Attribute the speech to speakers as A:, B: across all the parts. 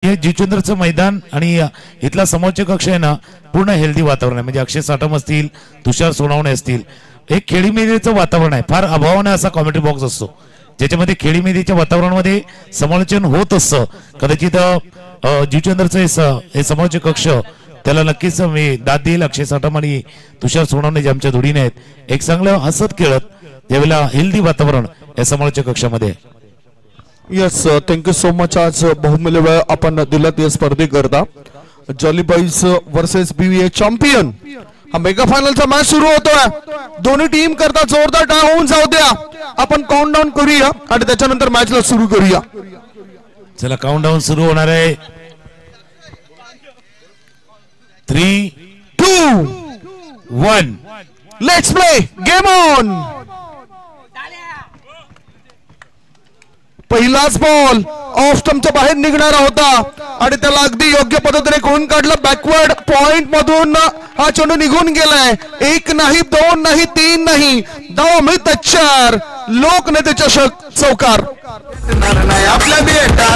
A: हे जिचेंद्रचं मैदान आणि इथला समोरचे कक्ष आहे ना पूर्ण हेल्दी वातावरण आहे. म्हणजे अक्षय साठम असतील, तुषार सोनवणे असतील, एक खेळीमेळीचं वातावरण आहे. फार अभावाने असा कॉमेंट्री बॉक्स असतो ज्याच्यामध्ये खेळीमेळीच्या वातावरणामध्ये समालोचन होत असतं. कदाचित जिचेंद्रचं हे समोरचे कक्ष त्याला नक्कीच मी दाद देईल. अक्षय साठम आणि तुषार सोनवणे जे आमच्या जोडीने आहेत, एक चांगलं हसत खेळत त्यावेळेला हेल्दी वातावरण या समोरच्या कक्षामध्ये.
B: Yes, thank you so much. आज बहुमूल्य वेळ आपण दिलात या स्पर्धेकरता. जॉली बॉईज वर्सेस बीव्हीए चॅम्पियन हा मेगा फायनलचा मॅच सुरू होतोय. दोन्ही टीम करता जोरदार टाळ होऊन जाऊ द्या. आपण काउंट डाऊन करूया आणि त्याच्यानंतर मॅचला सुरू करूया.
A: चला, काउंट डाऊन सुरू होणार आहे. 3,
B: 2, 1 लेट्स प्ले गेम ऑन. पहिलाच बॉल ऑफ स्टंपच्या बाहेर निघणारा होता आणि त्याला अगदी योग्य पद्धतीने खोडून काढलं. बॅकवर्ड पॉइंट मधून हा चेंडू निघून गेलाय. 1 नाही, 2 नाही, 3 नाही, धाव मिळतात 4. लोकनेते चषक चौकार.
C: आपल्या बेटा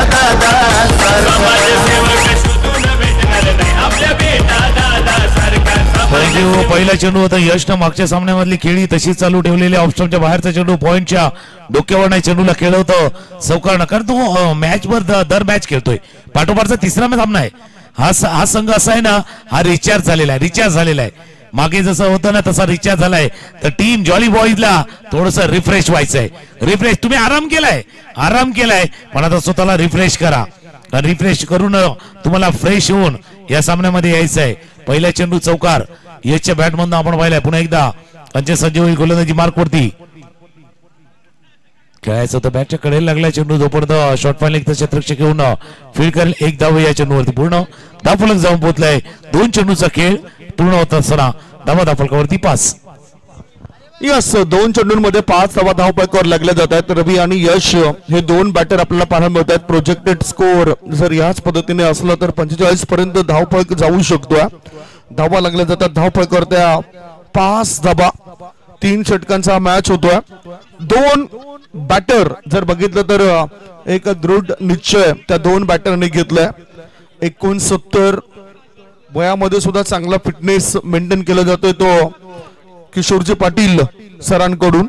A: पहिला चेंडू होता. यशनं मागच्या सामन्यामधली खेळी तशीच चालू ठेवलेली. ऑप्शनच्या बाहेरचा चेंडू पॉइंटच्या डोक्यावर नाही चेंडूला खेळवतो चौकार. कारण तो मॅच वर दर मॅच खेळतोय. पाठोपाठचा तिसरा सामना आहे. हा संघ असा आहे ना, हा रिचार्ज झालेला आहे. मागे जसं होतं ना तसा रिचार्ज झालाय. तर टीम जॉली बॉईजला थोडस रिफ्रेश व्हायचंय. रिफ्रेश तुम्ही आराम केलाय पण आता स्वतःला रिफ्रेश करा. रिफ्रेश करून तुम्हाला फ्रेश होऊन या सामन्यामध्ये यायचं आहे. पहिला चेंडू चौकार यशच्या बॅट मधून आपण पाहिलाय. पुन्हा एकदा पंचे सज्ज होईल गोलंदाजी मार्क वरती. खेळायचं होतं बॅटच्या कडेला लागलाय चेंडू. जोपर्यंत शॉर्ट फाईन लेग क्षेत्ररक्षक घेऊन फील्ड करेल. एक धाव या चेंडूवरती पूर्ण धावफलक जाऊन पोहोचलाय. 2 चेंडूचा खेळ पूर्ण होत असताना धावफलकावरती 5.
B: यस, 2 चेंडूंमध्ये 5 धावा धावफलकावर लागल्या जात आहेत. रवी आणि यश हे 2 बॅटर आपल्याला पाहायला मिळत आहेत. प्रोजेक्टेड स्कोअर जर याच पद्धतीने असलं तर 45 पर्यंत धावफलक जाऊ शकतो. धावा लागल्या जातात धावफलकावर त्या 5 धावा. 3 षटकांचा मॅच होतोय. 2 बॅटर जर बघितलं तर एक दृढ निश्चय त्या 2 बॅटरने घेतलाय. 69 वयामध्ये सुद्धा चांगला फिटनेस मेंटेन केला जातोय तो किशोरजी पाटील सरांकडून.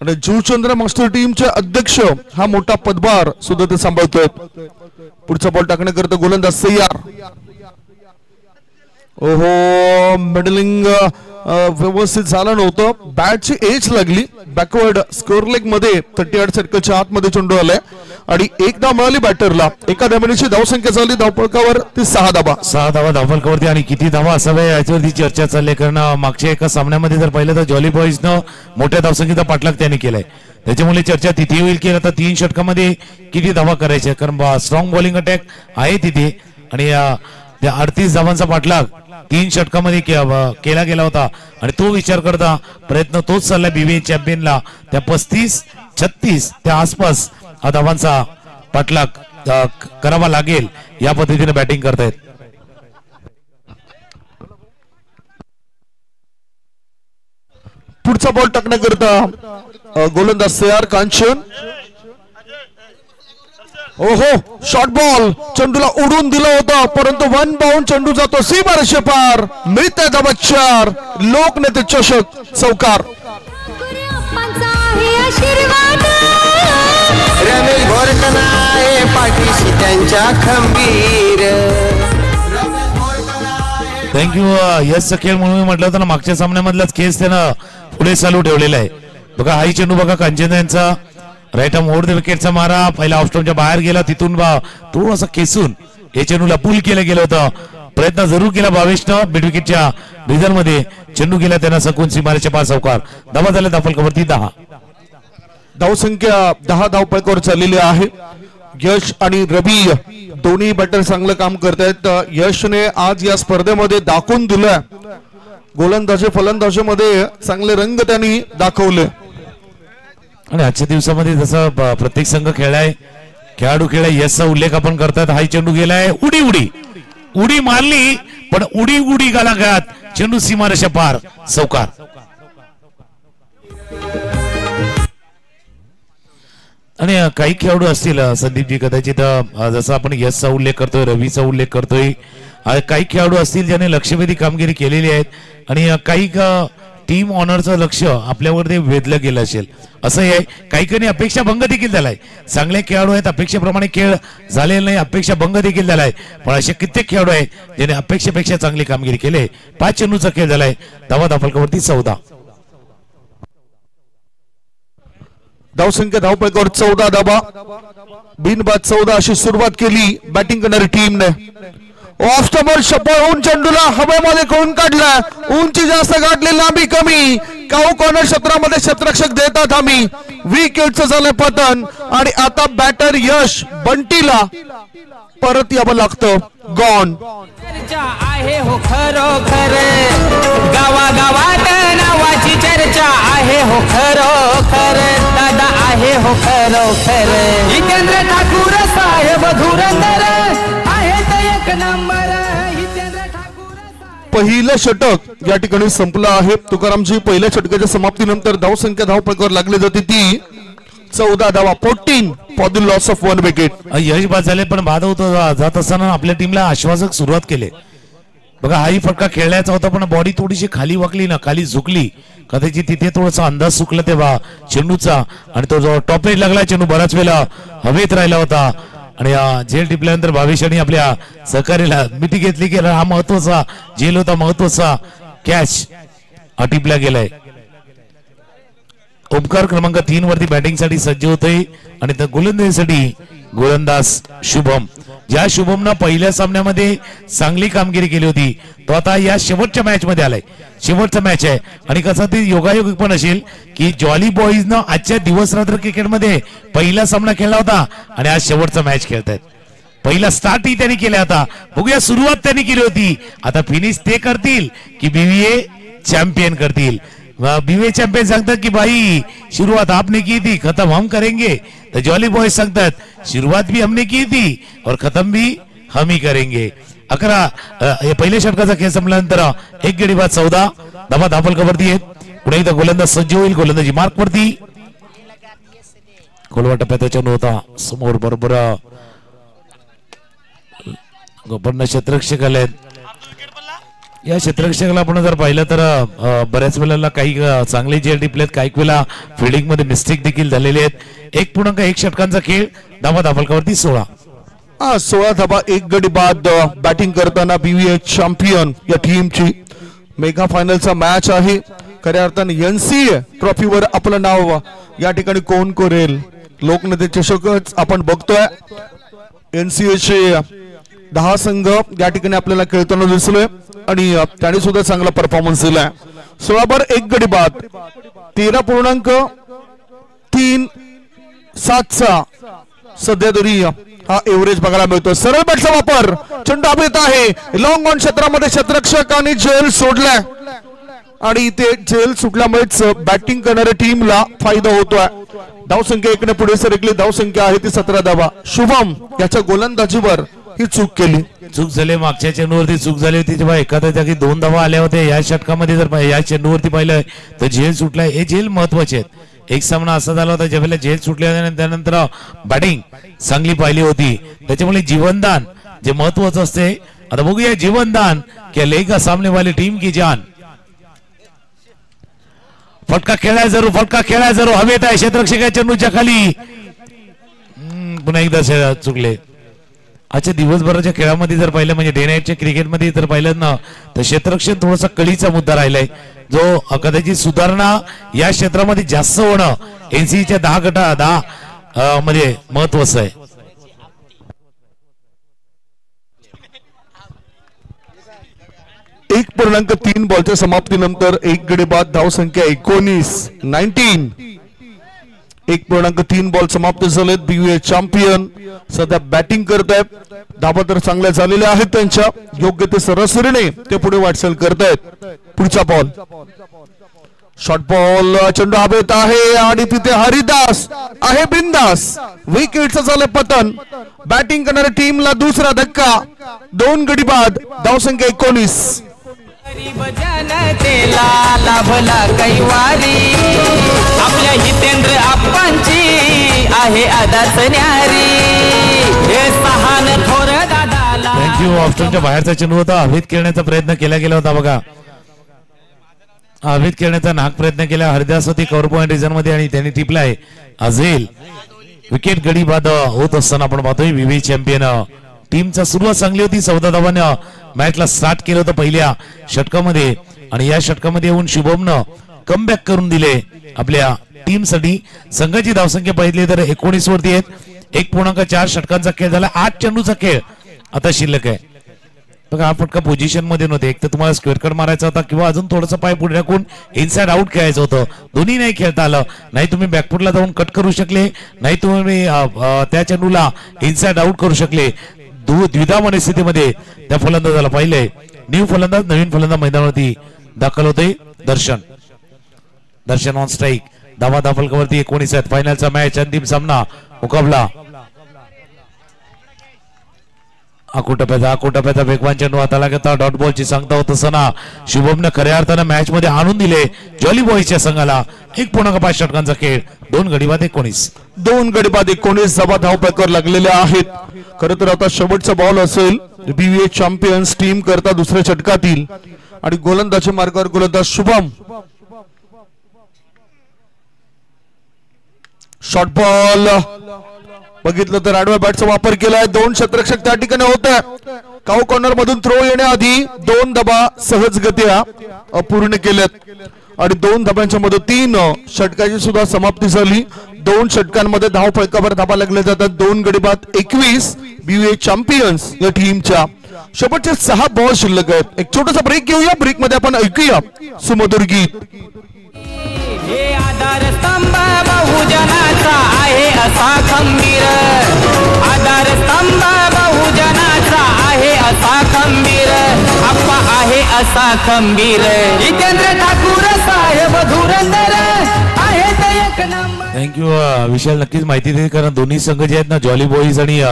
B: आणि जुचंद्र मास्टर टीमचे अध्यक्ष हा मोठा पदभार सुद्धा ते सांभाळतोय. पुढचा बॉल टाकण्याकरता गोलंदाज तयार. ओहो, मिडलिंग व्यवस्थित झालं नव्हतं. बॅटची एज लागली. बॅकवर्ड स्कोअर लेग मध्ये 38 सर्कलच्या आतमध्ये चेंडू आलाय आणि 1 धाव मिळाली बॅटरला. एका धावण्याची धावसंख्या झाली धावफलकावर ती 6 धावा.
A: 6 धावा धावफलकावरती. आणि किती धावा असाव्या याच्यावरती चर्चा चालली. कारण मागच्या एका सामन्यामध्ये जर पाहिलं तर जॉली बॉईजनं मोठ्या धावसंख्येचा पाठलाग त्याने केलाय. त्याच्यामुळे चर्चा तिथे होईल की आता 3 षटकामध्ये किती धावा करायच्या. कारण स्ट्रॉंग बॉलिंग अटॅक आहे तिथे आणि त्या 38 धावांचा पाठलाग 3 षटकामध्ये केला गेला होता. आणि तो विचार करता प्रयत्न तोच चालला बीव्हीए चॅम्पियनला. त्या 35-36 त्या आसपास हा धावांचा पाठलाग करावा लागेल. या पद्धतीने बॅटिंग करतायत.
B: पुढचा बॉल टाकण्याकरता गोलंदाज तयार कांचन. ओहो, शॉर्ट बॉल चेंडूला उडून दिला होता परंतु 1 बाउंड चेंडू जातो सीमारेषे पार. मिळते धावा 4. लोकनेते चषक चौकार.
C: पाठीशी त्यांच्या खंबीर.
A: थँक्यू. यस खेळ म्हणून मी म्हटलं होतं ना, मागच्या सामन्यामधलाच केस त्यानं पुढे चालू ठेवलेला आहे. बघा हाही चेंडू बघा कांचन यांचा राईट आर्म ओव्हर द विकेटचा मारा. पहिला ऑफस्टंपच्या बाहेर गेला. तिथून थोडासा खेचून हे चेंडूला पुल केलं गेलं होतं. प्रयत्न जरूर केला 22नं मिड विकेटच्या रिझल्ट मध्ये. चेंडू गेला त्यांना सकून सीमारेच्या पार चौकार. धावा झाल्या धावफलकावरती 10.
B: धावसंख्या 10 धावफलकावर चाललेली आहे. यश आणि रवी दोन्ही बॅटर चांगलं काम करतायत. यशने आज या स्पर्धेमध्ये दाखवून दिलंय. गोलंदाजी फलंदाजीमध्ये चांगले रंग त्यांनी दाखवले.
A: आणि आजच्या दिवसामध्ये जसं प्रत्येक संघ खेळाडू खेळाय यशचा उल्लेख आपण करतात. हाही चेंडू गेलाय. उडी मारली पण उडी गालाघात. चेंडू सीमारेषा पार चौकार. आणि काही खेळाडू असतील संदीपजी कदाचित जसं आपण यशचा उल्लेख करतोय, रवीचा उल्लेख करतोय, काही खेळाडू असतील ज्याने लक्षवेधी कामगिरी केलेली आहेत आणि काही टीम ऑनरचं लक्ष आपल्यावर ते वेधलं गेलं असेल असं आहे. काही अपेक्षा भंग देखील झालाय. चांगले खेळाडू आहेत, अपेक्षेप्रमाणे खेळ झालेला नाही, अपेक्षा भंग देखील झालाय. पण असे कित्येक खेळाडू आहेत ज्याने अपेक्षेपेक्षा चांगली कामगिरी केली. 5 चेंडूचा खेळ झालाय. धावा धावफलकावरती 14.
B: धावसंख्या धावपैकावर 14 धावा. बिनबाद 14 अशी सुरुवात केली बॅटिंग करणारी टीमने. ऑफ स्टंपर होऊन चेंडूला हवेमध्ये कोण काढला, उंची जास्त गाठली, लांबी कमी. काऊ कॉर्नर क्षेत्रामध्ये क्षेत्ररक्षक देतात आम्ही. विकेटचं झालं पतन आणि आता बॅटर यश बंटीला परत यावं लागतं. गॉन
D: चर्चा आहे हो खरोखर, गावागावात नावाची चर्चा आहे हो खरोखर, दादा आहे हो खरोखर. जितेंद्र ठाकूर साहेब धुरंधर आहेत एक नंबर. जितेंद्र ठाकूर
B: पहिलं षटक या ठिकाणी संपलं आहे. तुकारामजी पहिल्या षटकाच्या समाप्तीनंतर धावसंख्या धावपैकावर लागली जाते ती 14 धावा. 14 for the loss of 1 wicket.
A: Yash बाद झाले पण बाद होत जात असताना आपल्या टीमला आश्वासक सुरुवात केली. बघा हाही फटका खेळण्याचा होता पण बॉडी थोडीशी खाली वाकली ना, खाली झुकली, कदाचित तिथे थोडासा अंदाज चुकला तेव्हा चेंडूचा आणि तो जो टॉप एज लागला चेंडू बराच वेळा हवेत राहिला होता आणि झेल टिपल्यानंतर भावेशाने आपल्या सहकार्याला मिठी घेतली की हा महत्वाचा झेल होता, महत्वाचा कॅच टिपला गेलाय. ओमकार क्रमांक 3 वरती बॅटिंग साठी सज्ज होतोय आणि त्या गोलंदाजीसाठी गोलंदाज शुभम. ज्या शुभमनं पहिल्या सामन्यामध्ये चांगली कामगिरी केली होती तो आता या शेवटच्या मॅच मध्ये आलाय. शेवटचा मॅच आहे आणि कसं ते योगायोग पण असेल की जॉली बॉईजनं आजच्या दिवस रात्र क्रिकेटमध्ये पहिला सामना खेळला होता आणि आज शेवटचा मॅच खेळतायत. पहिला स्टार्टही त्यांनी केला होता. बघूया सुरुवात त्यांनी केली होती, आता फिनिश ते करतील की बीवीए चॅम्पियन करतील. बीवीए चॅम्पियन सांगतात की भाई शुरुआत आपने की थी, खत्म हम करेंगे. तो जॉली बॉयज सांगतात शुरुआत भी हमने की थी और खत्म भी हम ही करेंगे. 11 पहिल्या षटकाचा खेळ संपल्यानंतर 1 गडी बाद 14 धावा धावफलकावरती आहेत. पुढे एकदा गोलंदाज सज्ज होईल, गोलंदाजी मार्क वरती. खोलवा टप्प्यात चेंडू होता समोर, बरोबर गोपन्न क्षेत्ररक्षक आले. या क्षेत्ररक्षकाला आपण जर पाहिलं तर बऱ्याच वेळेला काही चांगले झेल टिपलेत, काही वेळेला फिल्डिंग मध्ये मिस्टेक देखील झालेले आहेत. 1.1 षटकांचा खेळ. धावा धावफलकावरती 16.
B: 16 धावा. 1 गडी बाद. बॅटिंग करताना बीवीए चॅम्पियन या टीमची मेगा फायनलचा मॅच आहे. खऱ्या अर्थाने एनसीए ट्रॉफीवर आपलं नाव या ठिकाणी कोण करेल. लोकनेते चषकच आपण बघतोय. एनसीए चे 10 संघ या ठिकाणी आपल्याला खेळताना दिसलोय आणि त्यांनी सुद्धा चांगला परफॉर्मन्स दिलाय. 16 1 गडी बाद. 13.37 सध्या तरी हा एव्हरेज बघायला मिळतो. सरळ बॅटचा वापर. चेंडू हवेत आहे, लॉंग ऑन क्षेत्रामध्ये क्षेत्ररक्षक आणि झेल सोडलाय आणि इथे झेल सुटल्यामुळेच बॅटिंग करणाऱ्या टीमला फायदा होतोय. धावसंख्या 1 ने पुढे सरकली. धावसंख्या आहे ती 17 धावा. शुभम याच्या गोलंदाजीवर ही चूक केली.
A: चूक झाली. मागच्या चेंडूवरती चूक झाली होती तेव्हा एखाद्या जागी 2 धावा आल्या होत्या. या षटकामध्ये जर या चेंडूवरती पाहिलं तर झेल सुटलाय. हे झेल महत्वाचे आहेत. एक सामना असा झाला होता ज्यावेळेला झेल सुटले त्यानंतर बॅटिंग चांगली पाहिली होती, त्याच्यामुळे जीवनदान जे महत्वाचं असते. आता बघूया जीवनदान क्या लेगा सामने वाली टीम की जान. फटका खेळाय जरूर, फटका खेळाय जरूर. हवेत आहे क्षेत्ररक्षक चेंडूच्या खाली. पुन्हा एकदा चुकले. आजच्या दिवसभराच्या खेळामध्ये जर पाहिलं म्हणजे डे नाईटच्या क्रिकेटमध्ये जर पाहिलं ना तर क्षेत्ररक्षण थोडासा कळीचा मुद्दा राहिलाय, जो कदाचित सुधारणा या क्षेत्रामध्ये जास्त होणं एनसीच्या 10 मध्ये महत्वाचं आहे.
B: एक 1.3 बॉलच्या समाप्तीनंतर 1 गडी बाद. धावसंख्या 19. 1.3 बॉल समाप्त झालेत. बीवीए चॅम्पियन सध्या बॅटिंग करत आहेत. धावा तर चांगल्या झालेल्या आहेत त्यांच्या. योग्य ते सरासरीने ते पुढे वाटचाल करत आहेत. पुढचा बॉल शॉर्ट बॉल. चेंडू हवेत आहे आणि तिथे हरिदास आहे बिंदास. विकेटचं झालं पतन. बॅटिंग करणाऱ्या टीमला दुसरा धक्का. 2 गडी बाद. धावसंख्या 19.
D: गरीब जनतेला लाभला कैवारी आपल्या हितेंद्र आप्पांची आहे आदाच न्यारी हे सहान थोर दादाला.
A: थँक्यू. ऑप्शनच्या बाहेरचा चेंडू होता. हवेत खेळण्याचा प्रयत्न केला गेला होता बघा. हवेत खेळण्याचा नाक प्रयत्न केला. हरदास होती कव्हर पॉइंट रिझन मध्ये आणि त्यांनी टिपलाय. अझेल विकेट गडी बाद होत असताना आपण पाहतोय विवी चॅम्पियन टीमचा सुरुवात चांगली होती. 14 धावांनी मॅचला स्टार्ट केलं होतं पहिल्या षटकामध्ये आणि या षटकामध्ये येऊन शुभमनं कमबॅक करून दिले आपल्या टीमसाठी. संघाची धावसंख्या पाहिली तर 19 वरती आहेत. 1.4 षटकांचा खेळ झाला. 8 चेंडूचा खेळ आता शिल्लक आहे बघा. हा फटका पोझिशन मध्ये नव्हते. एक तर तुम्हाला स्क्वेअर कट मारायचा होता किंवा अजून थोडंसं पाय पुढे टाकून इनसाइड आउट खेळायचं होतं. दोन्ही नाही खेळता आलं. नाही तुम्ही बॅकफुटला जाऊन कट करू शकले, नाही तुम्ही त्या चेंडूला इनसाइड आउट करू शकले. द्विधा परिस्थितीमध्ये त्या फलंदाजाला पाहिलंय. न्यू फलंदाज नवीन फलंदाज मैदानावरती दाखल होते. दर्शन ऑन स्ट्राईक. धावा दाफलकावरती 19 आहेत. फायनलचा मॅच अंतिम सामना मुकाबला आकोटप्याचा वेगवान चेंडू हाताला घेता डॉट बॉलची सांगता होत असताना शुभमने खऱ्या अर्थानं मॅच मध्ये आणून दिले जॉली बॉयजच्या संघाला. 1.5 षटकांचा खेळ. 2 गडी बाद 19.
B: 2 गडी बाद 19 धावा धावपैकीवर लागलेल्या आहेत. खरं तर आता शेवटचा बॉल असेल बीवीए चॅम्पियन्स टीम करता दुसऱ्या षटकातील आणि गोलंदाजी मार्गावर गोलंदाज शुभम. शॉर्ट बॉल बघितलं तर आडव्या बॅटचा वापर केलाय. 2 क्षेत्ररक्षक त्या ठिकाणी होते. काऊ कॉर्नर मधून थ्रो येण्याआधी 2 धाबा सहजगत्या पूर्ण केल्यात आणि 2 धाब्यांच्या मदतीन षटकाची सुद्धा समाप्ती झाली. 2 षटकांमध्ये धाव फलकावर धाबा लागले जातात. 2 गडी बाद 21 बीवीए चॅम्पियन्स या टीमच्या. शेवटचे 6 बॉल शिल्लक आहेत. एक छोटासा ब्रेक घेऊया. ब्रेक मध्ये आपण ऐकूया सुमधुर गीत.
D: हे आधार स्तंभ बहुजनाचा आहे असा खंबीर. आधार स्तंभ बहुजनाचा आहे असा खंबीर. आप्पा आहे असा खंबीर. जितेंद्र ठाकूर साहेब धुरंधर आहेत एक नंबर.
A: थँक्यू. विशाल नक्कीच माहिती दिली कारण दोन्ही संघ जे आहेत ना जॉली बॉईज आणि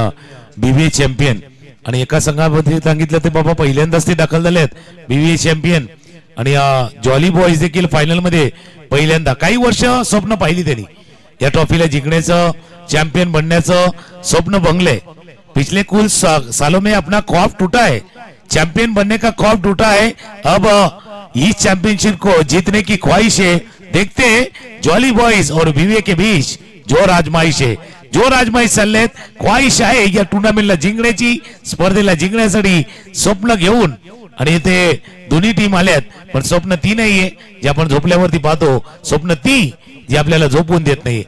A: बीबीए चॅम्पियन आणि एका संघामध्ये सांगितलं ते बाबा पहिल्यांदाच ते दाखल झाले आहेत बीबीए चॅम्पियन आणि जॉली बॉईज देखील फायनल मध्ये पहिल्यांदा. काही वर्ष स्वप्न पाहिली त्यांनी या ट्रॉफीला जिंकण्याचं चॅम्पियन बनण्याचं स्वप्न भंगले. पिछले कुछ सालों में अपना ख्वाब टूटा है. चैंपियन बनने का ख्वाब टूटा है. अब इस चैंपियनशिप को जीतने की ख्वाहिश है. देखते हैं जॉली बॉयज और बीवीए के बीच जो राजमाइश है. जो राजमाइश चाललेत ख्वाहिश आहे या टुर्नामेंटला जिंकण्याची, स्पर्धेला जिंकण्यासाठी स्वप्न घेऊन आणि ते दोन्ही टीम आल्यात. पण स्वप्न ती नाहीये जे आपण झोपल्यावरती पाहतो. स्वप्न ती जी आपल्याला झोपून देत नाही.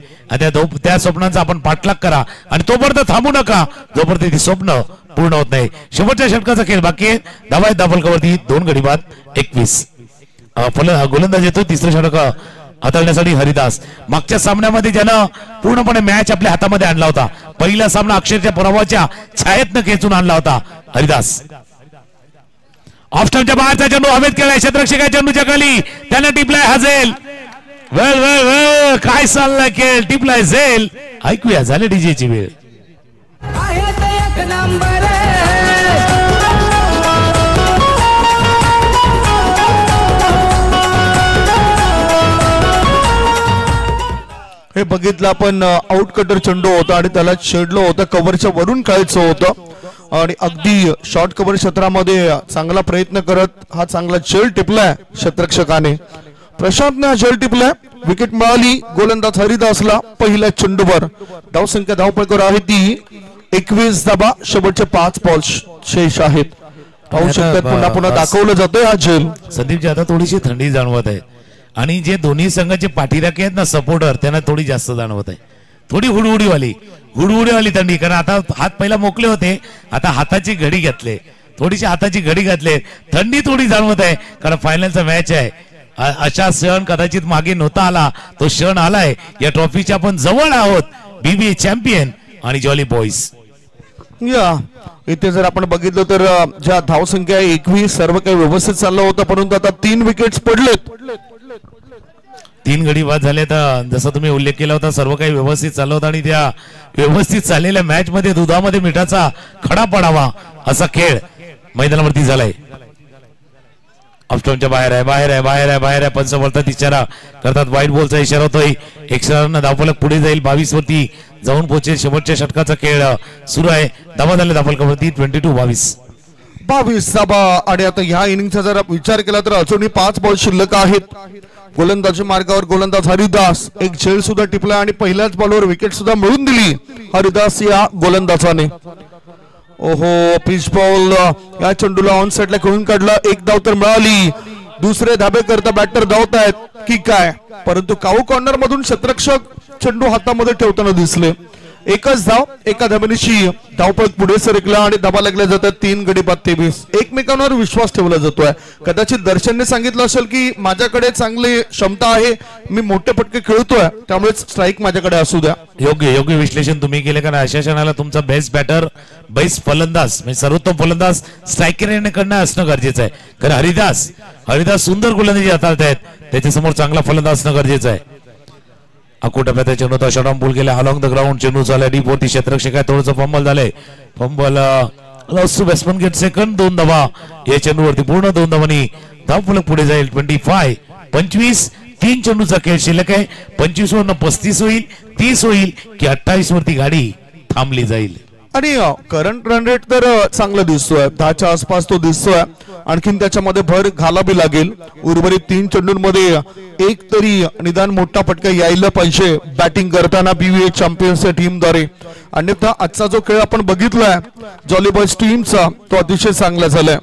A: त्या स्वप्नांचा आपण पाठलाग करा आणि तोपर्यंत थांबू नका जोपर्यंत ती स्वप्न पूर्ण होत नाही. शेवटच्या षटकाचा खेळ बाकी आहे. धावा दाफलकावरती 2 गडी बाद 21. गोलंदाज येतो. तिसरं षटक हाताळण्यासाठी हरिदास. मागच्या सामन्यामध्ये ज्यानं पूर्णपणे मॅच आपल्या हातामध्ये आणला होता. पहिला सामना अक्षरच्या पराभवाच्या छायेतनं खेचून आणला होता हरिदास. ऑफस्टंपच्या बाहेरचा चेंडू हवेत केलाय. क्षेत्ररक्षक चेंडूच्या खाली त्यानं टिपलाय हजेल. वेल वेल वेल काय चाललाय खेळ. टिपलाय झेल. ऐकूया झाले डीजेची वेळ.
D: आहेत एक नंबर.
B: हे बघितलं आपण आउट कटर चेंडू होता आणि त्याला छेडलं होतं. कव्हरच्या वरून खेळायचं होतं आणि अगदी शॉर्ट कव्हर क्षेत्रामध्ये चांगला प्रयत्न करत हा चांगला झेल टिपलाय क्षेत्ररक्षकाने. प्रशांतने झेल टिपलाय. विकेट मिळाली गोलंदाज हरिदासला पहिल्या चेंडूवर. धावसंख्या धावपैकीवर आहे ती 21 धाबा. शेवटचे 5 बॉल शेष आहेत. पाहू शकतात पुन्हा पुन्हा दाखवलं जातोय हा झेल.
A: संदीपजी आता थोडीशी थंडी जाणवत आहे आणि जे दोन्ही संघाचे पाठीराखे आहेत ना सपोर्टर त्यांना थोडी जास्त जाणवत आहे. थोडी हुडहुडीवाली थंडी. कारण आता हात पहिला मोकले होते आता हाताची घडी घातले. थोडीशी हाताची घडी घातले. थंडी थोडी जाणवत आहे कारण फायनलचा मॅच आहे. अशा क्षण कदाचित मागे नव्हता आला. तो क्षण आलाय. या ट्रॉफीच्या आपण जवळ आहोत. बीबीए चॅम्पियन आणि जॉली बॉईज.
B: या इथे जर आपण बघितलं तर ज्या धावसंख्या 21 सर्व काही व्यवस्थित चाललं होतं परंतु आता 3 विकेट्स पडलेत.
A: 3 गडी बाद झाले. तर जसं तुम्ही उल्लेख केला होता सर्व काही व्यवस्थित चाललं होतं आणि त्या व्यवस्थित चाललेल्या मॅच मध्ये दुधामध्ये मिठाचा खडा पडावा असा खेळ मैदानावरती झालाय. ऑफस्टॉपच्या बाहेर आहे पंच बोलतात इशारा करतात, व्हाईट बॉलचा इशारा होतोय. एक्स्ट्रा रन धावफलक पुढे जाईल, 22 वरती जाऊन पोहोचेल. शेवटच्या षटकाचा खेळ सुरू आहे. धावा झाले धावफलकावरती 22
B: धाबा. आणि आता ह्या इनिंगचा जर विचार केला तर अजूनही 5 बॉल शिल्लक आहेत. गोलंदाजी मार्गावर गोलंदाज हरिदास एक झेल सुद्धा टिपला आणि पहिल्याच बॉलवर विकेट सुद्धा मिळवून दिली हरिदास या गोलंदाजाने. ओहो, पिच बॉल या चेंडूला ऑन साइडला खेळून काढला. एक धाव तर मिळाली. दुसरे धाबे करता बॅटर धावतायत की काय, परंतु काऊ कॉर्नर मधून क्षेत्ररक्षक चेंडू हातामध्ये ठेवताना दिसले. एकच धाव, एका धाबेनिशी धावपळक पुढे सरकला आणि धाबा लागल्या जातात. 3 गडी बाद 23. एकमेकांवर विश्वास ठेवला जातोय. कदाचित दर्शनने सांगितलं असेल की माझ्याकडे चांगली क्षमता आहे, मी मोठे फटके खेळतोय, त्यामुळे स्ट्राईक माझ्याकडे असू द्या.
A: योग्य विश्लेषण तुम्ही केले. कारण अशा क्षणाला तुमचा बेस्ट बॅटर, बेस्ट फलंदाज म्हणजे सर्वोत्तम फलंदाज स्ट्रायकर असणं गरजेचं आहे. कारण हरिदास सुंदर गोलंदाजी हाताळतायत, त्याच्यासमोर चांगला फलंदाज असणं गरजेचं आहे. अकोटप्यात चेंडूचा शॉर्ट बॉल केला अलॉंग द ग्राउंड. चेंडू झाला डीप वरती. क्षेत्ररक्षक आहे, थोडंसं फंबल झालंय. Fumble loss to batsman get second. 2 धावा या चेंडूवरती, पूर्ण 2 धावांनी धावफलक पुढे जाईल. 25 3 चेंडूचा खेळ शिल्लक आहे. 25 वरनं 35 होईल, 30 होईल की 28 वरती गाडी थांबली जाईल.
B: आणि करंट रन रेट तर चांगला दिसतोय, 10च्या आसपास तो दिसतोय. आणखीन त्याच्यामध्ये भर घालावी लागेल. उर्वरित 3 चेंडूंमध्ये एक तरी निदान मोठा फटका यायला पाहिजे बॅटिंग करताना BVA चॅम्पियन्सच्या टीमद्वारे. अन्यथा आजचा जो खेळ आपण बघितलाय जॉली बॉयज टीमचा, तो अतिशय चांगला झालाय.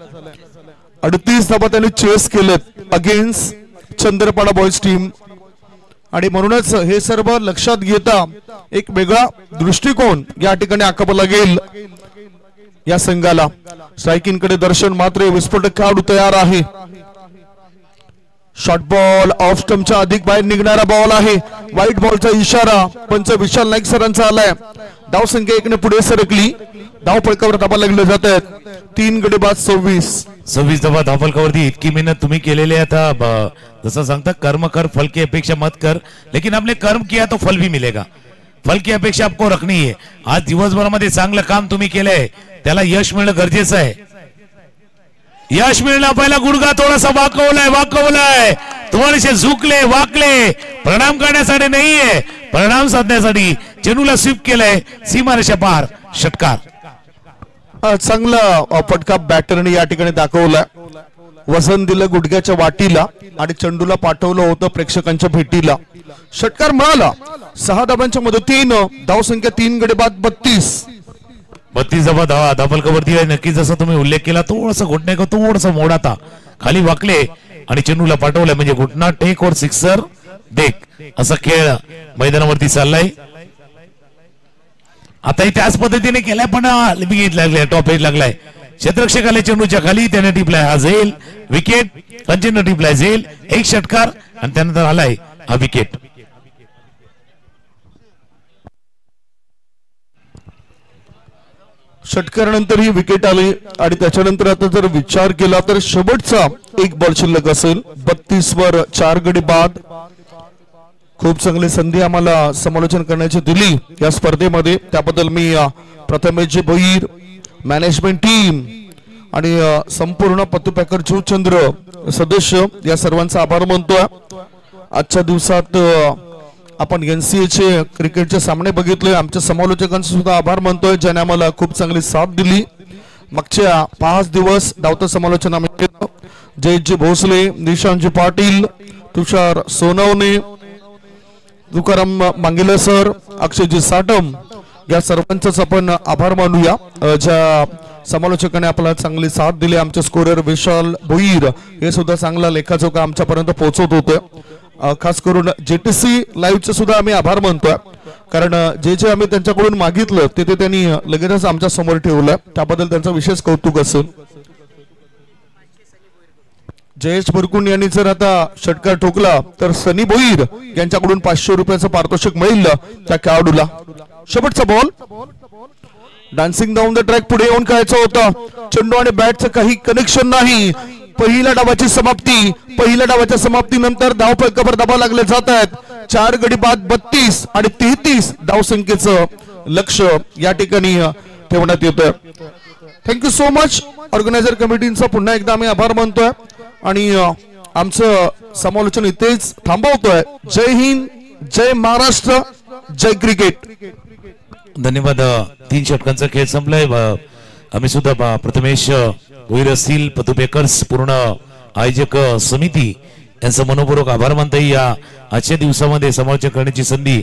B: 38 धाबा त्यांनी चेस केलेत अगेन्स्ट चंद्रपाडा बॉयज टीम. आणि म्हणूनच हे सर्व लक्षात घेता एक वेगळा दृष्टिकोन या ठिकाणी आखावा लागेल या संघाला. स्ट्रायकिंग कडे दर्शन मात्र विस्फोटक खेळाडू तयार आहे. शॉर्ट बॉल ऑफ स्टंपच्या अधिक बाहेर निघणारा बॉल आहे. व्हाईट बॉलचा इशारा पंच विशाल नाईक सरांचा आलाय. धाव संख्या 1 ने पुढे सरकली. धाव फलकावर धाबा लागले जात आहेत. 3 गडी बाद 26
A: धाबा धाव फलकावरती. इतकी मेहनत तुम्ही केलेली आहे. आता जसं सांगता कर्म कर फल की अपेक्षा मत कर, लेकिन आपने कर्म किया तो फल भी मिलेगा. फल की अपेक्षा आपको रखनी है. आज दिवसभरामध्ये चांगलं काम तुम्ही केलंय, त्याला यश मिळणं गरजेचं आहे. यश मिळणं पहिला गुडघा थोडासा वाकवलाय थोडेसे झुकले वाकले. प्रणाम करण्यासाठी नाहीये, परिणाम साधण्यासाठी चेंडूला स्वीप केलंय सीमारेषा पार. षटकार.
B: चांगला फटका बॅटरने या ठिकाणी दाखवला. वजन दिलं गुडघ्याच्या वाटीला आणि चेंडूला पाठवलं होतं प्रेक्षकांच्या भेटीला. षटकार मिळाला. 6 धाबांच्या मदतीनं धाव संख्या 3 गडी बाद 32
A: धावा धावफलकावरती आहे. नक्की जसं तुम्ही उल्लेख केला, थोडंसं घुटणे को थोडंसं मोडाता खाली वाकले आणि चेंडूला पाठवलं म्हणजे घुटना टेक और सिक्सर देख असा खेळ मैदानावरती चाललाय. आताही त्याच पद्धतीने केलाय, पण लागलाय टॉप एज लागलाय. क्षेत्ररक्षकाला चेंडूच्या खाली त्याने टिपलाय हा झेल. विकेट कंटिन्यू टिपलाय झेल. 1 षटकार आणि त्यानंतर आलाय हा विकेट.
B: षटकारानंतर ही विकेट आली आणि त्याच्यानंतर आता जर विचार केला तर शेवटचा 1 बॉल शिल्लक असेल. 32 वर 4 गडी बाद. खूप चांगली संधी आम्हाला समालोचन करण्याची दिली या स्पर्धेमध्ये, त्याबद्दल मी प्रथमेश भोईर, मॅनेजमेंट टीम आणि संपूर्ण पत्तू पॅकर जीवचंद्र सदस्य या सर्वांचा आभार मानतोय. आजच्या दिवसात आपण NCA चे क्रिकेटचे सामने बघितले. आमच्या समालोचकांचा सुद्धा आभार मानतोय ज्याने आम्हाला खूप चांगली साथ दिली. मागच्या 5 दिवस धावतं समालोचन आम्ही केलं. जयजी भोसले, निशांतजी पाटील, तुषार सोनवणे, तुकाराम मांगेले सर, अक्षयजी साटम या सर्वांचाच आपण आभार मानूया ज्या समालोचकाने आपल्याला चांगली साथ दिली. आमचे स्कोरर विशाल भोईर हे सुद्धा चांगला लेखाजोखा आमच्यापर्यंत पोहोचवत होते. खास करून JTC लाईव्हचे सुद्धा आम्ही आभार मानतोय, कारण जे आम्ही त्यांच्याकडून मागितलं ते त्यांनी लगेचच आमच्या समोर ठेवलं. त्याबद्दल त्यांचं विशेष कौतुक असेल. जयेश बुरकुंड यांनी जर आता षटकार ठोकला तर सनी भोईर यांच्याकडून 500 रुपयाचं पारितोषिक मिळेल त्या खेळाडूला. शेवटचा ball dancing down the track पुढे येऊन खेळायचं होतं. चेंडू आणि बॅटचं काही कनेक्शन नाही. पहिल्या डावाची समाप्ती. पहिल्या डावाच्या समाप्तीनंतर धाव फलकावर धाबा लागले जात आहेत. 4 गडी बाद 32 आणि 33 धाव संख्येचं लक्ष या ठिकाणी ठेवण्यात येतं. Thank you so much. ऑर्गनायझर कमिटीचा पुन्हा एकदा आम्ही आभार मानतोय. आणि आमचं समालोचन इथेच थांबवतोय. जय हिंद, जय महाराष्ट्र, जय क्रिकेट.
A: धन्यवाद. 3 षटकांचा खेळ संपलाय. आम्ही सुद्धा प्रथमेश भोईर असतील, पतुपेकर्स, पूर्ण आयोजक समिती यांचा मनोपूर्वक आभार मानता येईल. या आजच्या दिवसामध्ये समालोचन करण्याची संधी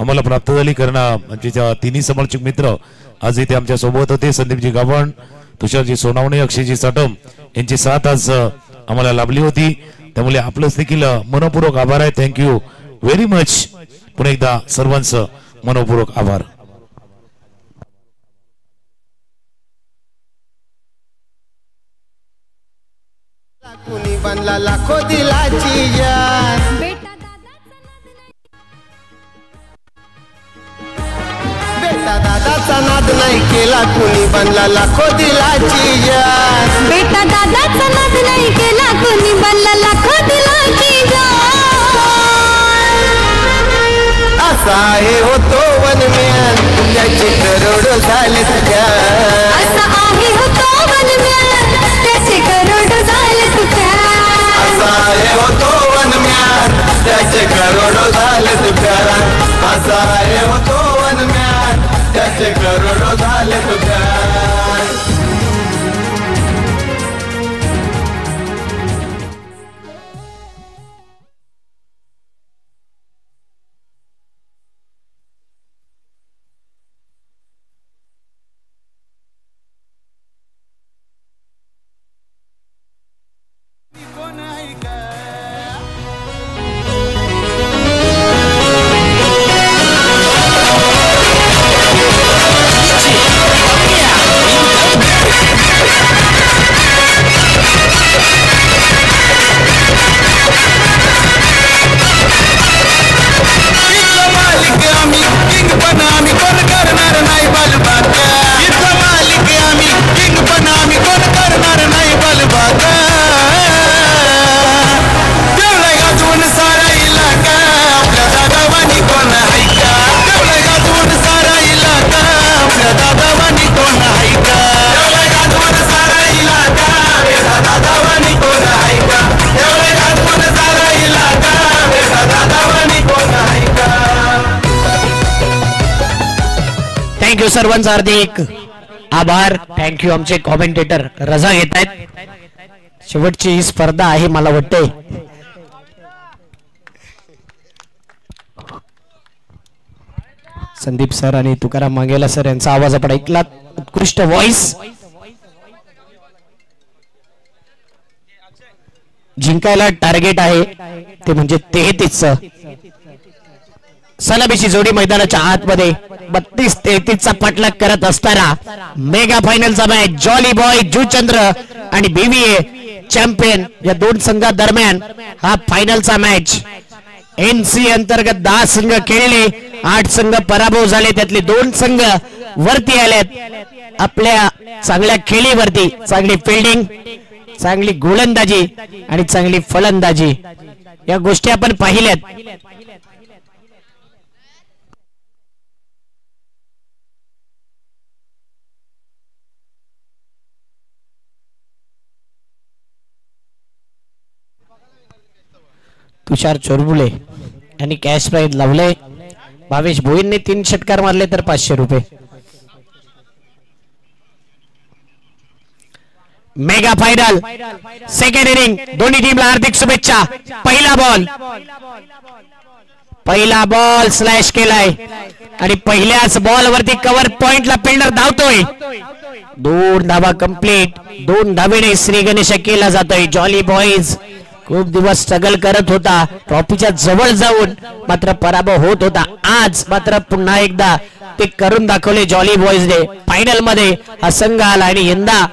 A: आम्हाला प्राप्त झाली, कारण आमचे तिन्ही समालोचक मित्र आज इथे आमच्या सोबत होते. संदीपजी गावण, तुषारजी सोनावणे, अक्षयजी साटम यांची साथ आज आम्हाला लाभली होती. त्यामुळे आपलंच देखील मनोपूर्वक आभार आहे. Thank you very much. पुन्हा एकदा सर्वांचं मनोपूर्वक आभार.
C: कुणी बनला लाखो दिलाची जान, बेटा दादाचा नाद नाही केला, कुणी बनला लाखो दिलाची जान.
E: बेटा दादाचा नाद नाही केला, कुणी बनला लाखो दिलाची जान.
C: असा आहे होतो वनम्यान, त्याचे करोड झाले तुझ्या.
E: असा आहे होतो वनम्यान, त्याचे करोड झाले तुझ्या.
C: असा आहे होतो वनम्यान, त्याचे करोड झाले तुझ्या. असा आहे होतो वनम्यान, त्याचे करोड झाले तुझ्या.
F: थँक्यू सर्वांचा हार्दिक आभार. थँक्यू. आमचे कॉमेंटेटर रजा घेत आहेत. शेवटची ही स्पर्धा आहे मला वाटते. संदीप सर आणि तुकाराम मांगेला सर यांचा आवाज आपण ऐकलात. उत्कृष्ट व्हॉइस. जिंकायला टार्गेट आहे ते म्हणजे 33. सलामीची जोडी मैदानाच्या आतमध्ये 32-33 पाठलाग करत असताना मेगा फायनलचा मॅच जॉली बॉय जुचंद्र आणि बीव्हीए चॅम्पियन या दोन संघादरम्यान हा फायनलचा मॅच. एनसी अंतर्गत 10 संघ खेळले, 8 संघ पराभव झाले, त्यातले 2 संघ वरती आलेत आपल्या चांगल्या खेळीवरती. चांगली फिल्डिंग, चांगली गोलंदाजी आणि चांगली फलंदाजी या गोष्टी आपण पाहिल्यात. तुषार चोरबुले यांनी कॅश प्राइज लावले. भावेश भोईरने 3 षटकार मारले तर 500 रुपये. Mega final second inning. दोन्ही टीमला हार्दिक शुभेच्छा. पहिला बॉल स्लॅश केलाय आणि पहिल्याच बॉल वरती कव्हर पॉइंटला फिल्डर धावतोय. 2 धावा कंप्लीट. 2 धावेने श्री गणेश केला जातोय. जॉली बॉईज खूप दिवस स्ट्रगल करत होता, ट्रॉफीच्या जवळ जाऊन मात्र पराभव होत होता. आज मात्र पुन्हा एकदा ते करून दाखवले जॉली बॉईजने. फायनल मध्ये हा संघ आला आणि यंदा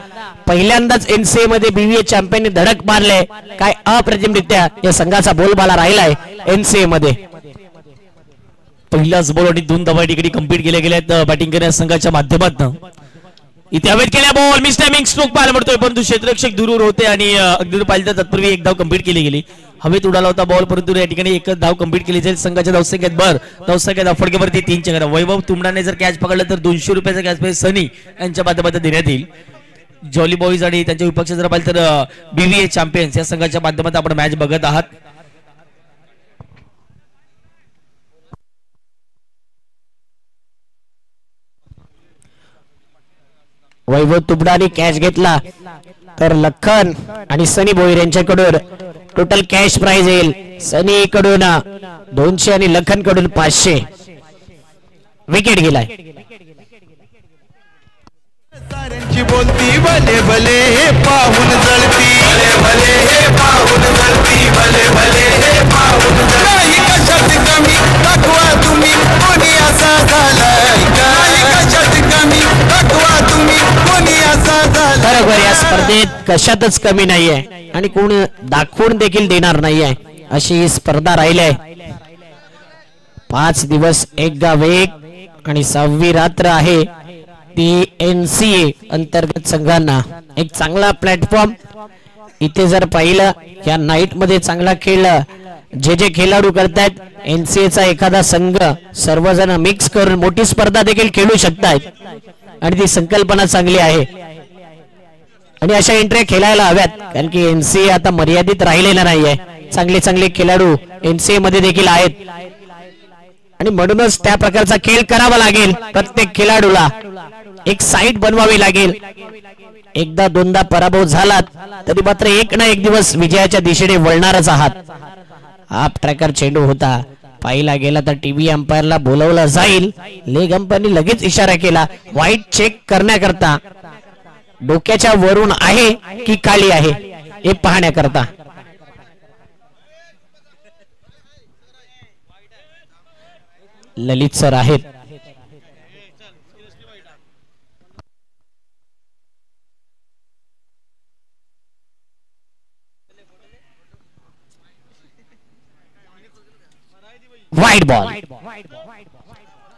F: पहिल्यांदाच एनसीए मध्ये बीव्हीए चॅम्पियनने धडक मारले. काय अप्रतिमरित्या या संघाचा बोलबाला राहिलाय एनसीए मध्ये.
G: पहिल्याच बॉल आणि 2 धावा तिकडे कंप्लीट केल्या गेल्यात बॅटिंग करण्याच्या संघाच्या माध्यमातून. इथे हवेत केल्या बॉल मिस टायमिंग स्ट्रोक पाहायला मिळतोय, परंतु क्षेत्ररक्षक दूर होते आणि अगदी पाहिलं तर तत्पूर्वी 1 धाव कंप्लीट केली गेली. हवेत उडाला होता बॉल, परंतु या ठिकाणी 1 धाव कंप्लीट केली जाईल संघाच्या धावसंख्येत. धावसंख्येत फडकेवरती 3 चेंगरा. वैभव तुमडाने जर कॅच पकडलं तर 200 रुपयाचा कॅच प्राइज सनी यांच्या माध्यमातून देण्यात येईल. जॉली बॉईज आणि त्यांच्या विपक्ष जर पाहिलं तर BVA चॅम्पियन्स या संघाच्या माध्यमातून आपण मॅच बघत आहात.
F: वैभव तुबडाने कॅच घेतला तर लखन आणि सनी भोईर यांच्याकडून टोटल कॅश प्राइज येईल. सनी कडून 200 आणि लखन कडून 500. विकेट गेलाय.
C: साऱ्यांची बोलती भले भले हे पाहून जळती, भले भले हे पाहून जळती, भले भले हे पाहून जळती. नाही कशात कमी दाखवा तुम्ही कोणी असा झालाय, नाही कशात कमी दाखवा तुम्ही कोणी असा झालाय.
F: बरोबर, या स्पर्धेत कशातच कमी नाहीये आणि कोण दाखवून देखील देणार नाहीये अशी ही स्पर्धा राहिली आहे. 5 दिवस एक गाव एक आणि 6वी रात्र आहे ती NCA अंतर्गत संघांना एक चांगला प्लॅटफॉर्म. इथे जर पाहिलं या नाईट मध्ये चांगला खेळ जे जे खेळाडू करतायत NCA चा एखादा संघ सर्वजण मिक्स करून मोठी स्पर्धा देखील खेळू शकतात आणि ती संकल्पना चांगली आहे आणि अशा एंट्री खेळायला हव्यात कारण की NCA आता मर्यादित राहिलेला नाहीये. चांगले चांगले खेळाडू NCA मध्ये देखील आहेत आणि म्हणूनच त्या प्रकारचा खेळ करावा लागेल. प्रत्येक खेळाडूला एक साईट बनवावी लागेल. एकदा दोनदा पराभव झालात तरी मात्र एक ना एक दिवस विजयाच्या दिशेने वळणारच आहात. हाफ ट्रॅकर चेंडू होता, पाहिला गेला तर टीव्ही अंपायरला बोलवलं जाईल. लेग अंपायरने लगेच इशारा केला वाईट चेक करण्याकरता. डोक्याच्या वरून आहे की खाली आहे हे पाहण्याकरता. ललित सर आहेत.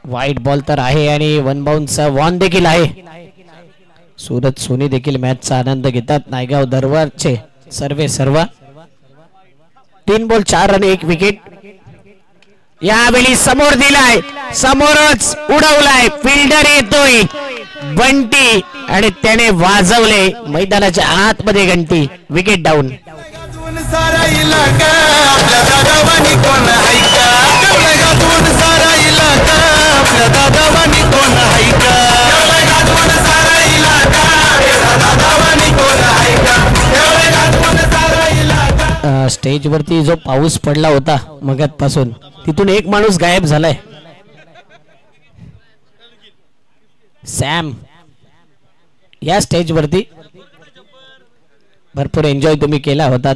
F: वाईट बॉल तर आहे आणि 1 बाउन्सचा वॉन देखील आहे. सुरत सोनी देखील मॅचचा आनंद घेतात. नायगाव दरबारचे सर्व 3 बॉल 4 रन 1 विकेट. यावेळी समोर दिलाय, समोरच उडवलाय, फिल्डर येतोय बंटी आणि त्याने वाजवले मैदानाच्या आतमध्ये घंटी. Wicket down.
C: सारा इलाका आपल्या दादावानी कोण आहे का, सारा इलाका आपल्या दादावानी कोण आहे का, सारा इलाका दादावानी कोण आहे का, सारा इलाका.
F: स्टेज वरती जो पाऊस पडला होता मगातपासून तिथून एक माणूस गायब झालाय. सॅम या स्टेज वरती भरपूर एन्जॉय तुम्ही केला होता.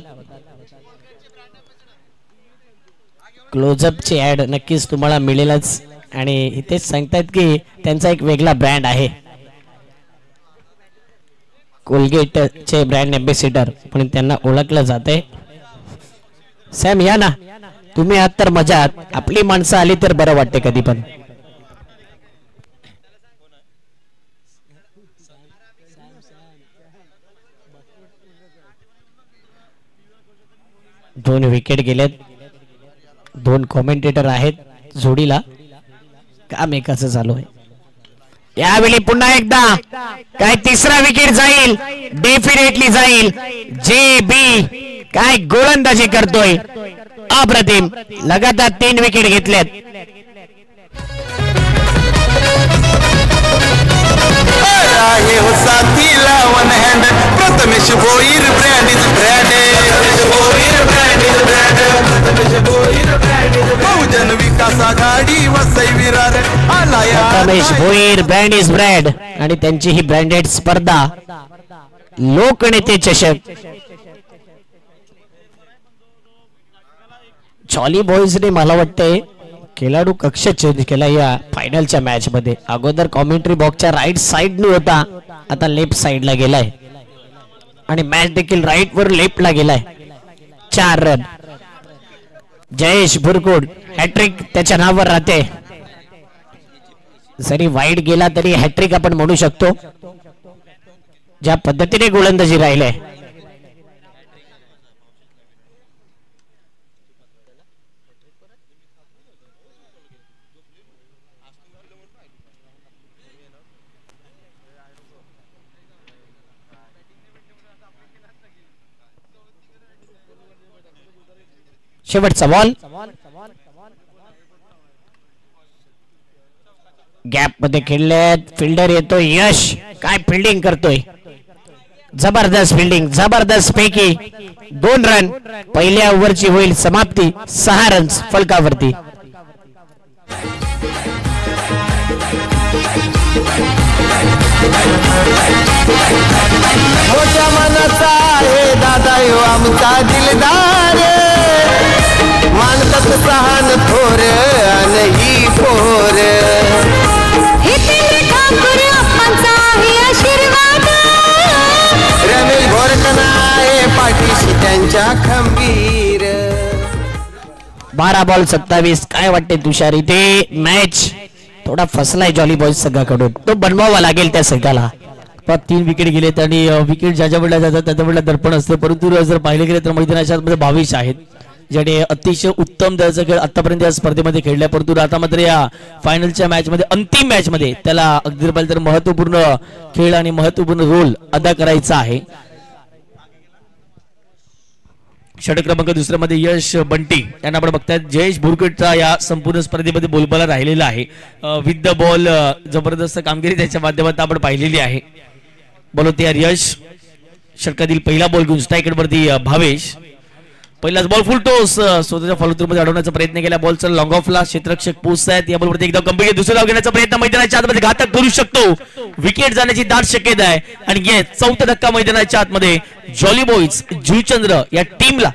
F: क्लोजअपची ऍड नक्कीच तुम्हाला मिळेलच आणि इथेच सांगतायत की त्यांचा एक वेगळा ब्रँड आहे. कोलगेट चे ब्रँड एम्बेसिडर म्हणून त्यांना ओळखलं जाते. सॅम या ना, तुम्ही आहात तर मजा. आपली माणसं आली तर बरं वाटते कधी पण. दोन विकेट गेलेत. 2 कॉमेंटेटर आहेत जोडीला. काम एकाच चालू आहे. यावेळी पुन्हा एकदा काय तिसरा विकेट जाईल, डेफिनेटली जाईल. JB काय गोलंदाजी करतोय, अप्रतिम. लगातार 3 विकेट घेतल्यात.
C: आहे हो साथीला one hand Prathamesh Bhoir brand is brand, Bhoir brand is brand, Prathamesh Bhoir brand is Bahujan Vikas Aghadi Vasai Virar आलाय.
F: Prathamesh Bhoir brand is brand आणि त्यांची ही ब्रँडेड स्पर्धा लोकनेते चषक. जॉली बॉईजने मला वाटतंय खेळाडू कक्ष चेंज केला या फायनलच्या मॅच मध्ये. अगोदर कॉमेंट्री बॉक्सच्या राईट साइडने होता, आता लेफ्ट साइडला गेलाय आणि मॅच देखील राईट वर लेफ्ट ला गेलाय. 4 रन. जयेश भुरकुड हॅट्रिक त्याच्या नावावर राहते. जरी वाईट गेला तरी हॅट्रिक आपण म्हणू शकतो. ज्या पद्धतीने गोलंदाजी राहिले. शेवटचा बॉल गॅप मध्ये खेळलेत फिल्डर येतो यश काय फिल्डिंग करतोय जबरदस्त फिल्डिंग जबरदस्त पैकी 2 रन पहिल्या ओव्हरची होईल समाप्ती 6 रन्स फलकावरती
C: मोठ्या मनाचा आहे दादा यो आमचा दिलदार मानतात सहान थोर आणि ही पोर रमेश घोरकना आहे पाठीशी त्यांच्या खंबीर
F: 12 बॉल 27 काय वाटते तुषार इथे मॅच थोडा फसलाय जॉली बॉयज संघाकडून तो बनवावा लागेल त्या संघाला
G: 3 विकेट गेलेत आणि विकेट ज्या वेळेला जातात त्या वेळेला दर्पण असतं परंतु जर पाहिले गेले तर मैदानाच्या मध्ये 22 आहेत ज्याने अतिशय उत्तम दर्जाचा खेळ आतापर्यंत या स्पर्धेमध्ये खेळलाय परंतु आता मात्र या फायनलच्या मॅच मध्ये अंतिम मॅच मध्ये त्याला अगदी पाहिजे तर महत्वपूर्ण खेळ आणि महत्वपूर्ण रोल अदा करायचा आहे षटक क्रमांक 2 मध्ये यश बंटी यांना आपण बघताय जयेश भुरकटचा या संपूर्ण स्पर्धेमध्ये बोलबाला राहिलेला आहे विथ द बॉल जबरदस्त कामगिरी त्याच्या माध्यमातून आपण पाहिलेली आहे बॉल होते यश षटकातील पहिला बॉल घेऊन स्ट्राईक वरती भावेश पहिलाच बॉल फुल टॉस स्वतःच्या फॉलोथ्रूमध्ये अडवण्याचा प्रयत्न केला बॉलचा लॉंग ऑफला क्षेत्ररक्षक पोहोचतायत या बॉलवरती एकदा कंप्लीट दुसरा डाव घेण्याचा प्रयत्न मैदानाच्या आतमध्ये घातक करू शकतो विकेट जाण्याची दाट शक्यता आहे आणि ये चौथा धक्का मैदानाच्या आतमध्ये जॉली बॉयज जुचंद्र या टीमला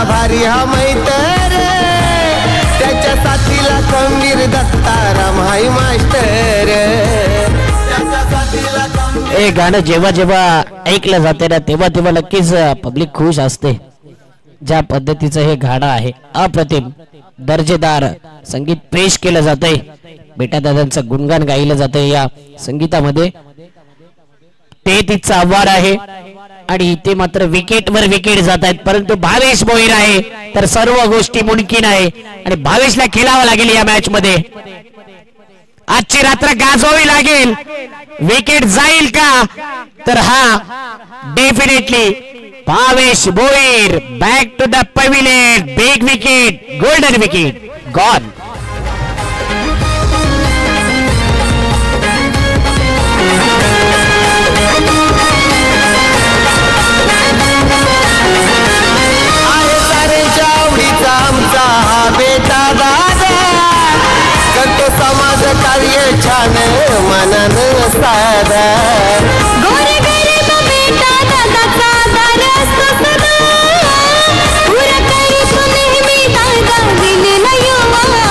C: भारी हा मैतर त्याच्या साथीला खंबीर दत्ताराम हाय मास्टर
F: हे गाणं जेव्हा जेव्हा ऐकलं जाते ना तेव्हा तेव्हा नक्कीच पब्लिक खुश असते ज्या पद्धतीचं हे गाणं आहे अप्रतिम दर्जेदार संगीत पेश केलं जातंय बेटा दादांचं गुणगान गायलं जातंय या संगीतामध्ये ते तिचं आव्हान आहे आणि इथे मात्र विकेटवर विकेट जात आहेत परंतु भावेश भोईर आहे तर सर्व गोष्टी मुमकिन आहे आणि भावेशला खेळावं लागेल या मॅच मध्ये आजची रात्र गाजवावी लागेल विकेट जाईल का तर हा definitely Bhavesh Bhoir back to the pavilion big wicket golden wicket gone
C: आमचा हा बेटा दादा करतो समाज कार्य छान मनन साधा
E: गोरे गरीब बेटा दादाचा दार असतो सदा पुरा करी तो नेहमी दादा दिलेला यो वादा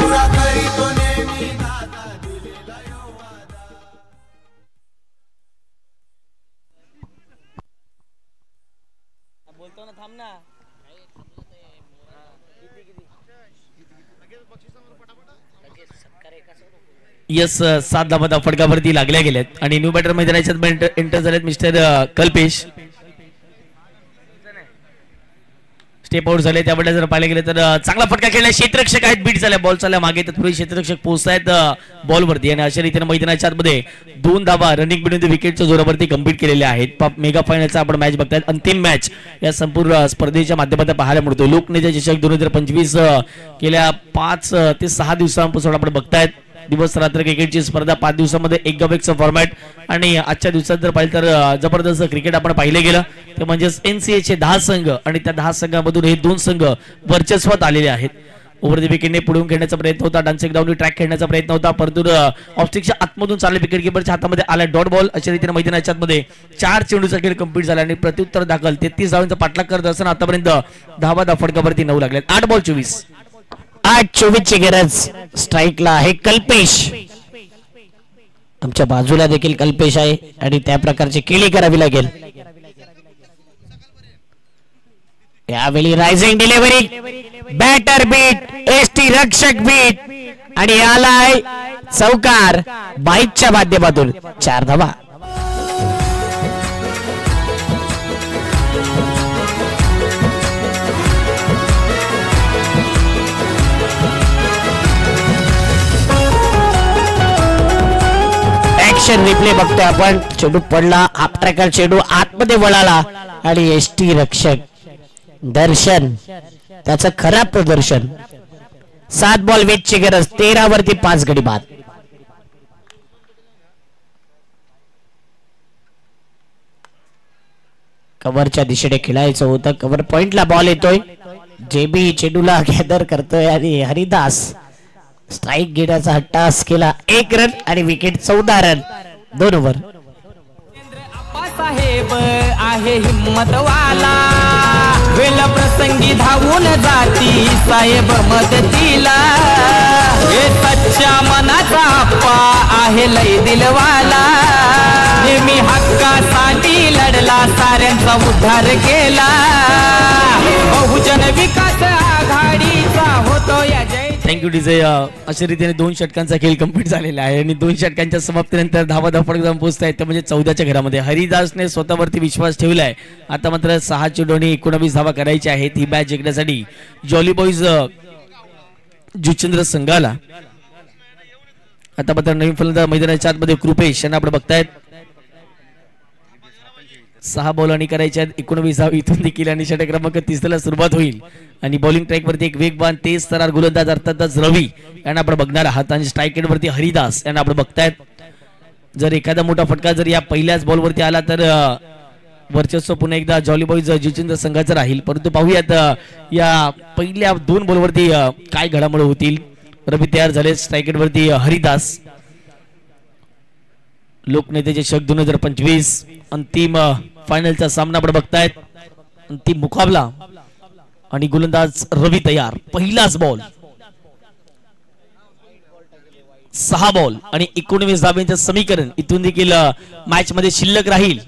C: पुरा करी तो नेहमी दादा दिलेला यो वादा
G: बोलतो ना थांब ना यस 7 धावा फटकावरती लागल्या गेल्यात आणि न्यू बॅटर मैदानाच्यात एंटर झालेत मिस्टर कल्पेश स्टेप आउट झाले त्यामुळे जर पाहिले गेले तर चांगला फटका खेळला क्षेत्ररक्षक आहेत बीट झाल्या बॉल चालल्या मागे तत्पूर्वी क्षेत्ररक्षक पोहोचतायत बॉलवरती आणि अशा रीतीने मैदानाच्या आतमध्ये 2 धावा रनिंग बिटवीन विकेटच्या जोरावरती कंप्लीट केलेल्या आहेत मेगा फायनलचा आपण मॅच बघतायत अंतिम मॅच या संपूर्ण स्पर्धेच्या माध्यमातून पाहायला मिळतो लोकनेता चषक 2025 गेल्या 5 ते 6 दिवसांपासून आपण बघतायत दिवस रात्र क्रिकेटची स्पर्धा 5 दिवसांमध्ये एक गवेकचा फॉर्मॅट आणि आजच्या दिवसात जर पाहिलं तर जबरदस्त क्रिकेट आपण पाहिलं गेलं ते म्हणजेच NCA चे 10 संघ आणि त्या 10 संघांमधून हे 2 संघ वर्चस्वात आलेले आहेत ओव्हर द विकेटने पुढून खेळण्याचा प्रयत्न होता डान्सिंग डाऊन ट्रॅक खेळण्याचा प्रयत्न होता परंतु ऑफस्टिकच्या आतमधून चालले विकेट किपरच्या हातामध्ये आला डॉट बॉल अशा रीतीने मैदानाच्या आतमध्ये 4 चेंडूचा खेळ कंप्लीट झाला आणि प्रत्युत्तर दाखल 33 धावांचा पाठलाग करत असताना आतापर्यंत धावा फटकावरती 9 लागल्यात 8 बॉल 24
F: 8-24 ची गरज स्ट्राईकला आहे कल्पेश आमच्या बाजूला देखील कल्पेश आहे आणि त्या प्रकारची केली करावी लागेल यावेळी रायझिंग डिलिव्हरी बॅटर बीट एसटी रक्षक बीट आणि आलाय चौकार बाईकच्या माध्यमातून 4 धावा. ऍक्शन रिप्ले बघतोय आपण. चेंडू पडला, हाफ ट्रॅकर चेंडू आतमध्ये वळाला आणि एसटी रक्षक दर्शन त्याचं खराब प्रदर्शन. 7 बॉल वेचची गरज, 13 वरती 5 गडी बाद. कव्हरच्या दिशेने खेळायचं होतं. कव्हर पॉइंटला बॉल येतोय. जेबी चेंडूला गॅदर करतोय आणि हरिदास स्ट्राईक घेण्याचा हट्टास केला. 1 रन आणि विकेट. 14 run 2 over.
D: साहेब आहे हिम्मतवाला, वेळ प्रसंगी धावून जाती साहेब मदतीला. हे सच्च्या मनाचा आप्पा आहे लय दिलवाला, नेहमी हक्कासाठी लढला, साऱ्यांचा उद्धार केला. बहुजन विकास आघाडीचा होतो या जय.
G: Thank you DJ. अशा रीतीने 2 षटकांचा खेळ कंप्लीट झालेला आहे आणि 2 षटकांच्या समाप्तीनंतर धावा धावपळ जाऊन पोहोचत आहेत, म्हणजे 14च्या घरामध्ये. हरिदासने स्वतःवरती विश्वास ठेवलाय. आता मात्र 6 चेंडू आणि 19 धावा करायच्या आहेत ही मॅच जिंकण्यासाठी. जॉली बॉईज जुचंद्र संघाला आता मात्र नवीन फलंदाज मैदानाच्या आतमध्ये कृपेश यांना आपण बघतायत. 6 बॉल आणि करायच्या आहेत. 19 धावा इथून देखील आणि षटक क्रमांक 30ला सुरुवात होईल. आणि बॉलिंग ट्रॅक वरती एक वेगवान तेज तरार गोलंदाज अर्थातच रवी यांना आपण बघणार आहात आणि स्ट्राईक रेट वरती हरिदास यांना आपण बघतायत. जर एखादा मोठा फटका जर या पहिल्याच बॉल वरती आला तर वर्चस्व पुन्हा एकदा जॉली बॉईज जुचंद्र संघाचं राहील. परंतु पाहूयात या पहिल्या 2 बॉल वरती काय घडामोडी होतील. रवी तयार झाले. स्ट्राईक रेट वरती हरिदास. लोकनेते चषक 2025 अंतिम फायनलचा सामना आपण बघतायत. अंतिम मुकाबला आणि गोलंदाज रवी तयार. पहिलाच बॉल. 6 बॉल आणि 19 धाब्यांचं समीकरण इथून देखील मॅच मध्ये शिल्लक राहील.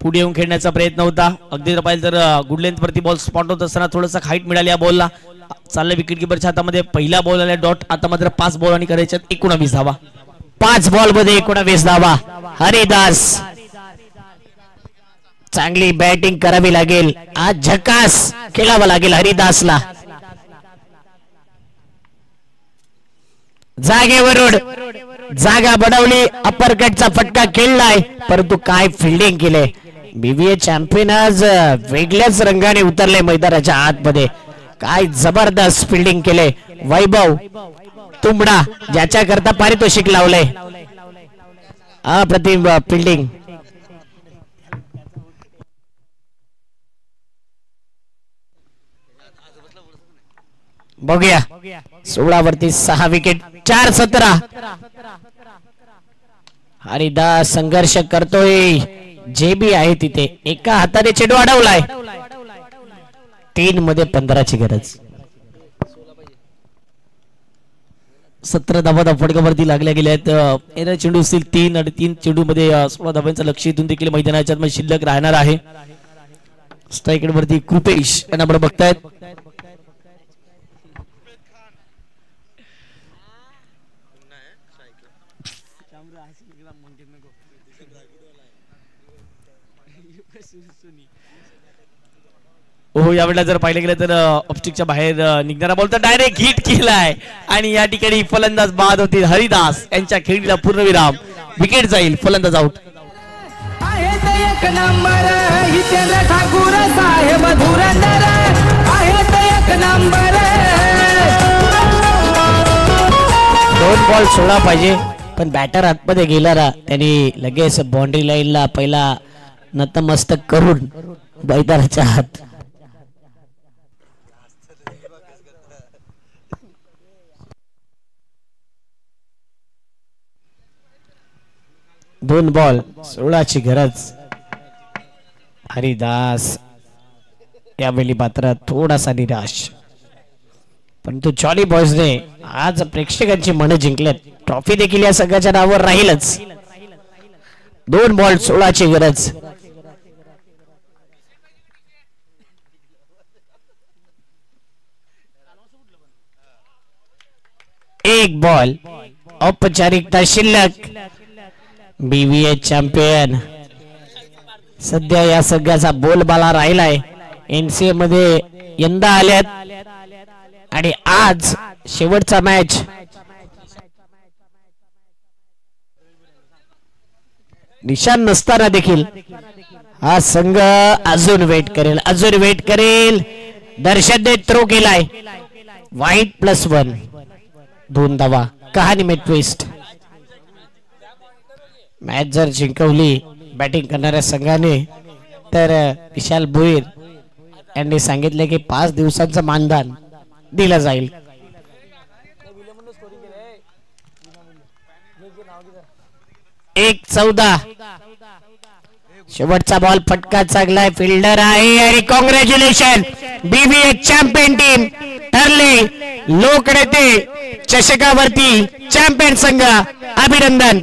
G: पुढे येऊन खेळण्याचा प्रयत्न होता. अगदी पाहिजे तर गुड लेंथ वरती बॉल स्पॉट होत असताना थोडासा हाईट मिळाली या बॉलला. चाललं विकेट किपरच्या हातामध्ये. पहिला बॉल आला डॉट. आता मात्र 5 बॉल आणि करायच्यात 19 धावा.
F: 5 बॉल मध्ये 19 धावा. हरिदास चांगली बॅटिंग करावी लागेल. आज झकास खेळावं लागेल हरिदासला. जागेवरून जागा बनवली. अपरकटचा फटका खेळलाय परंतु काय फिल्डिंग केले. बीबीए चॅम्पियन आज वेगळ्याच रंगाने उतरले मैदानाच्या आतमध्ये. काय जबरदस्त फिल्डिंग केले. वैभव तुंबडा ज्याच्या करता पारितोषिक लावले. अप्रतिम फिल्डिंग. बघूया 16 वरती 6 विकेट. 4-17. हरिदास संघर्ष करतोय. जेबी आहे तिथे. एका हाताने चेंडू अडवलाय. 3 मध्ये 15ची गरज.
G: 17 धावा फटकावरती लागल्या गेल्या आहेत. येणारे चेंडू असतील 3 आणि 3 चेंडू मध्ये 16 धाव्यांचं लक्ष इथून देखील मैदानाच्या शिल्लक राहणार आहे. स्ट्राईक रेट वरती कृपेश यांना आपण बघतायत. हो यावेळेला जर पाहिलं गेलं तर ऑप्स्टिकच्या बाहेर निघणारा बॉल तर डायरेक्ट हिट केलाय आणि या ठिकाणी फलंदाज बाद होतील. हरिदास यांच्या खेळीला पूर्णविराम. विकेट जाईल. फलंदाज आउट.
D: आहेत एक नंबर हितेंद्र ठाकूर साहेब धुरंधर. आहेत एक नंबर.
F: 2 बॉल सोडा पाहिजे पण बॅटर आतमध्ये गेला ना त्यांनी लगेच बाउंड्री लाईनला पहिला नतमस्तक करून बैताराच्या हात. दोन बॉल 16ची गरज. हरिदास यावेळी मात्र थोडासा निराश. परंतु जॉली बॉयजने आज प्रेक्षकांची मन जिंकल्यात. ट्रॉफी देखील या संघाच्या नावावर राहीलच. 2 बॉल 16ची गरज. एक बॉल औपचारिकता शिल्लक. BVA चॅम्पियन सध्या या सगळ्याचा बोलबाला राहिलाय. NCA मध्ये यंदा आल्यात आणि आज शेवटचा मॅच. निशान नसताना देखील हा संघ अजून वेट करेल. दर्शक देत थ्रो केलाय. वाईट +1 2 धावा. कहाणी में ट्विस्ट. मॅच जर जिंकवली बॅटिंग करणाऱ्या संघाने तर विशाल भोईर यांनी सांगितले की 5 दिवसांचं मानधन दिलं जाईल. एक 14. शेवटचा बॉल फटका चांगलाय. फिल्डर आहे आणि कॉंग्रॅच्युलेशन. BVA चॅम्पियन टीम ठरले लोकनेते चषकावरती चॅम्पियन संघ. अभिनंदन.